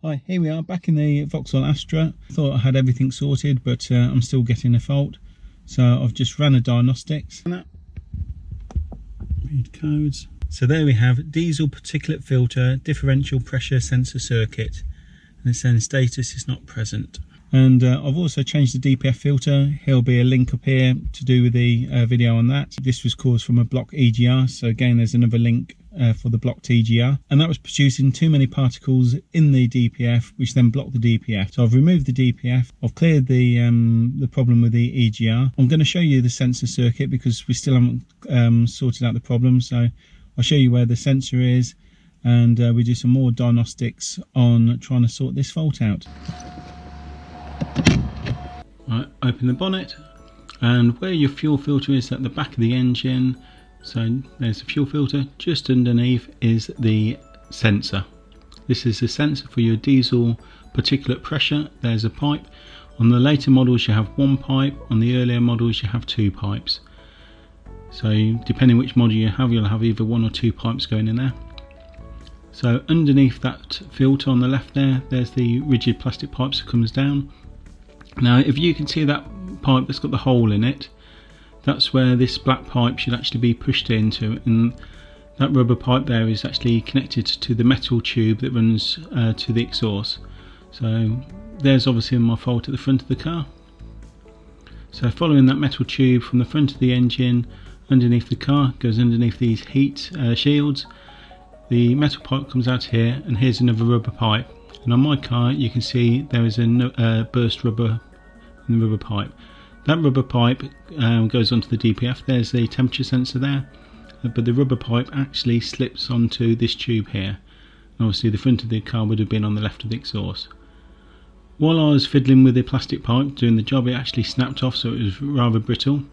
Hi, here we are back in the Vauxhall Astra. Thought I had everything sorted, but I'm still getting a fault. So I've just ran a diagnostics. Read codes. So there we have diesel particulate filter differential pressure sensor circuit. And it's saying status is not present. And I've also changed the DPF filter. Here'll be a link up here to do with the video on that. This was caused from a blocked EGR. So again, there's another link for the blocked EGR. And that was producing too many particles in the DPF, which then blocked the DPF. So I've removed the DPF. I've cleared the problem with the EGR. I'm going to show you the sensor circuit because we still haven't sorted out the problem. So I'll show you where the sensor is, and we do some more diagnostics on trying to sort this fault out. Right, open the bonnet, and where your fuel filter is at the back of the engine, so there's the fuel filter, just underneath is the sensor. This is the sensor for your diesel particulate pressure. There's a pipe. On the later models you have one pipe, on the earlier models you have two pipes. So depending which model you have, you'll have either one or two pipes going in there. So underneath that filter on the left there's the rigid plastic pipes that comes down. Now if you can see that pipe that's got the hole in it, that's where this black pipe should actually be pushed into, and that rubber pipe there is actually connected to the metal tube that runs to the exhaust. So there's obviously my fault at the front of the car. So following that metal tube from the front of the engine underneath the car, goes underneath these heat shields. The metal pipe comes out here, and here's another rubber pipe. And on my car you can see there is a burst rubber in the rubber pipe. That rubber pipe goes onto the DPF. There's the temperature sensor there, but the rubber pipe actually slips onto this tube here. And obviously the front of the car would have been on the left of the exhaust. While I was fiddling with the plastic pipe doing the job, it actually snapped off, so it was rather brittle.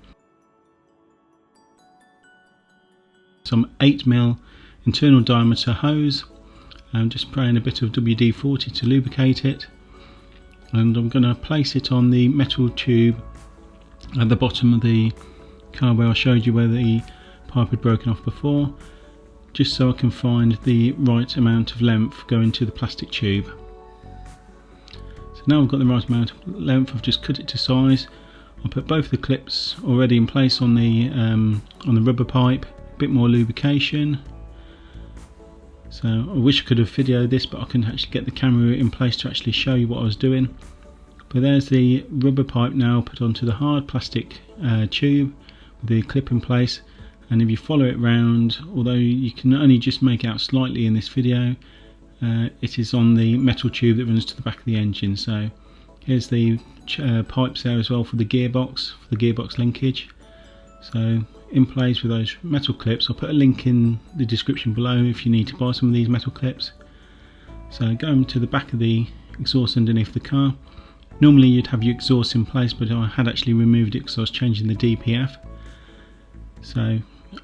Some 8mm internal diameter hose. I'm just spraying a bit of WD-40 to lubricate it, and I'm going to place it on the metal tube at the bottom of the car where I showed you where the pipe had broken off before, just so I can find the right amount of length going to the plastic tube. So now I've got the right amount of length, I've just cut it to size. I'll put both the clips already in place on the rubber pipe, a bit more lubrication. So I wish I could have videoed this, but I couldn't actually get the camera in place to actually show you what I was doing. But there's the rubber pipe now put onto the hard plastic tube with the clip in place, and if you follow it round, although you can only just make out slightly in this video, it is on the metal tube that runs to the back of the engine. So here's the pipes there as well for the gearbox linkage. So in place with those metal clips. I'll put a link in the description below if you need to buy some of these metal clips. So going to the back of the exhaust underneath the car. Normally you'd have your exhaust in place, but I had actually removed it because I was changing the DPF. So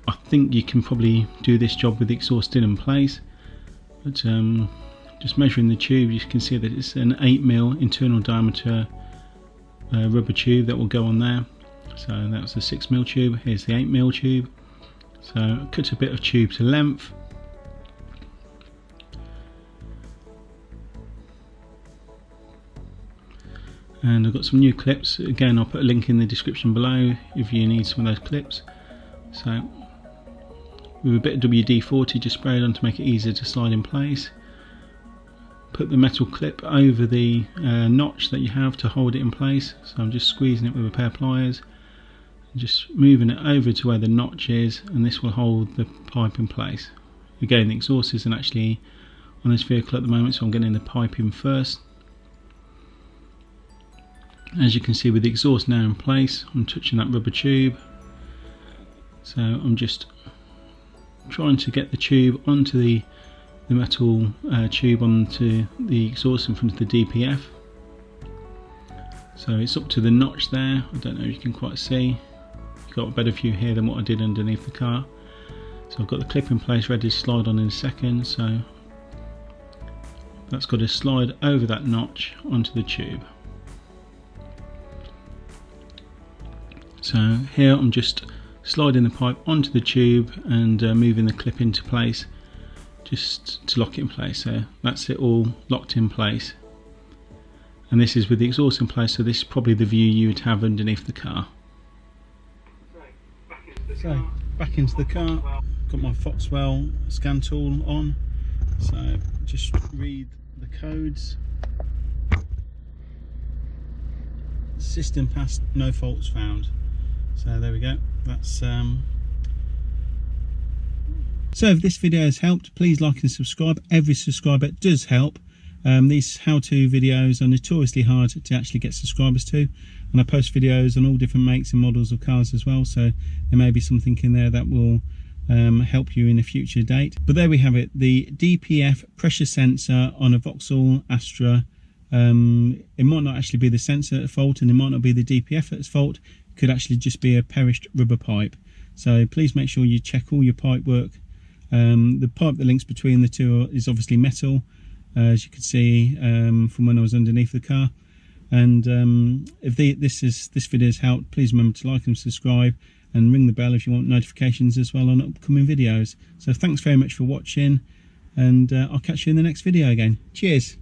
I think you can probably do this job with the exhaust still in place, but just measuring the tube, you can see that it's an 8mm internal diameter rubber tube that will go on there. So that's the 6mm tube, here's the 8mm tube. So I cut a bit of tube to length. And I've got some new clips. Again, I'll put a link in the description below if you need some of those clips. So with a bit of WD-40 just sprayed on to make it easier to slide in place. Put the metal clip over the notch that you have to hold it in place. So I'm just squeezing it with a pair of pliers. Just moving it over to where the notch is, and this will hold the pipe in place. Again, the exhaust isn't actually on this vehicle at the moment, so I'm getting the pipe in first. As you can see, with the exhaust now in place, I'm touching that rubber tube. So I'm just trying to get the tube onto the metal tube onto the exhaust in front of the DPF. So it's up to the notch there. I don't know if you can quite see. Got a better view here than what I did underneath the car. So I've got the clip in place ready to slide on in a second. So that's got to slide over that notch onto the tube. So here I'm just sliding the pipe onto the tube and moving the clip into place, just to lock it in place. So that's it all locked in place, and this is with the exhaust in place, so this is probably the view you would have underneath the car. So back into the car, got my Vauxhall scan tool on, so just read the codes. System passed, no faults found. So there we go. That's so if this video has helped, please like and subscribe. Every subscriber does help. These how-to videos are notoriously hard to actually get subscribers to, and I post videos on all different makes and models of cars as well, so there may be something in there that will help you in a future date. But there we have it, the DPF pressure sensor on a Vauxhall Astra. It might not actually be the sensor at fault, and it might not be the DPF at fault. It could actually just be a perished rubber pipe. So please make sure you check all your pipe work. The pipe that links between the two is obviously metal, as you can see from when I was underneath the car. And if this video has helped, please remember to like and subscribe, and ring the bell if you want notifications as well on upcoming videos. So thanks very much for watching, and I'll catch you in the next video again. Cheers.